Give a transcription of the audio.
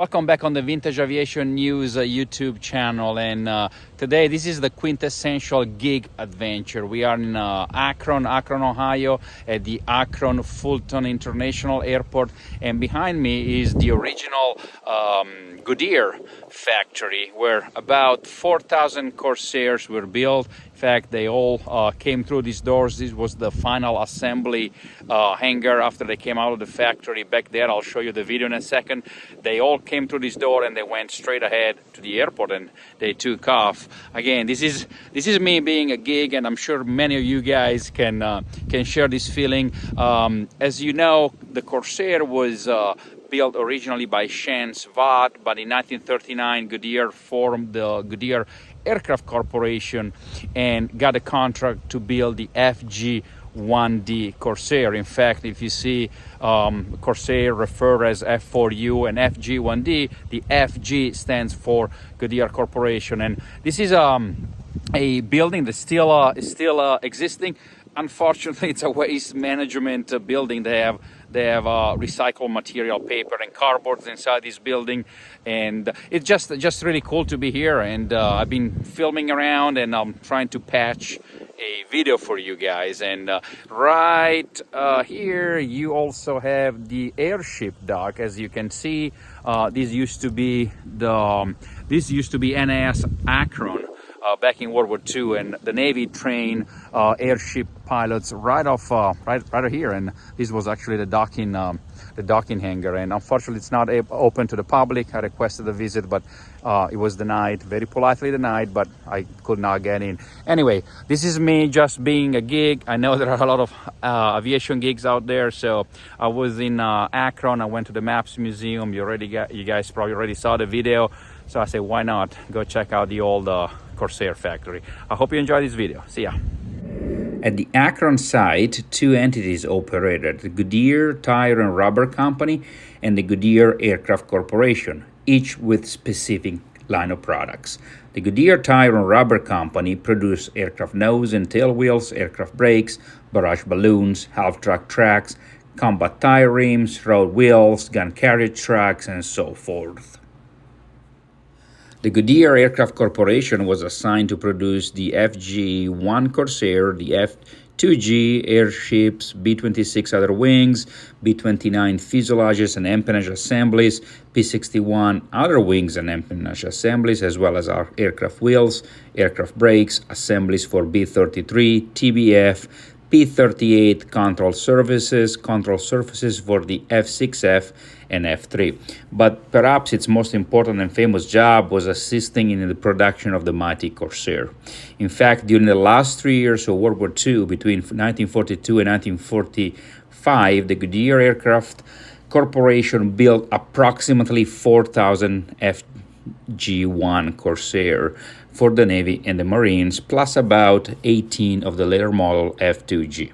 Welcome back on the Vintage Aviation News YouTube channel, and today this is the quintessential gig adventure. We are in Akron, Ohio, at the Akron Fulton International Airport, and behind me is the original Goodyear factory where about 4,000 Corsairs were built. In fact, they all came through these doors. This was the final assembly hangar after they came out of the factory. Back there, I'll show you the video in a second. They all came through this door and they went straight ahead to the airport and they took off. Again, this is me being a gig, and I'm sure many of you guys can share this feeling. As you know, the Corsair was built originally by Chance Vaught, but in 1939 Goodyear formed the Goodyear Aircraft Corporation and got a contract to build the FG-1D Corsair. In fact, if you see Corsair referred as F4U and FG-1D, the FG stands for Goodyear Corporation, and this is a building that's still existing. Unfortunately, it's a waste management building. They have recycled material, paper and cardboard inside this building, and it's just really cool to be here. And I've been filming around, and I'm trying to patch a video for you guys. And right here you also have the airship dock. As you can see, this used to be NAS Akron. Back in World War II, and the Navy trained airship pilots right here, and this was actually the docking hangar. And unfortunately, it's not open to the public. I requested a visit, but it was denied, very politely denied, but I could not get in. Anyway, this is me just being a gig. I know there are a lot of aviation gigs out there, so I was in Akron. I went to the Maps Museum. You guys probably already saw the video, so I said, why not go check out the old Corsair factory. I hope you enjoy this video. See ya. At the Akron site, two entities operated: the Goodyear Tire and Rubber Company and the Goodyear Aircraft Corporation, each with specific line of products. The Goodyear Tire and Rubber Company produced aircraft nose and tail wheels, aircraft brakes, barrage balloons, half-track tracks, combat tire rims, road wheels, gun carriage tracks, and so forth. The Goodyear Aircraft Corporation was assigned to produce the FG-1 Corsair, the F-2G airships, B-26 other wings, B-29 fuselages and empennage assemblies, P-61 other wings and empennage assemblies, as well as our aircraft wheels, aircraft brakes, assemblies for B-33, TBF, P-38 control surfaces for the F-6F and F-3. But perhaps its most important and famous job was assisting in the production of the mighty Corsair. In fact, during the last 3 years of World War II, between 1942 and 1945, the Goodyear Aircraft Corporation built approximately 4,000 FG-1 Corsair for the Navy and the Marines, plus about 18 of the later model F-2G.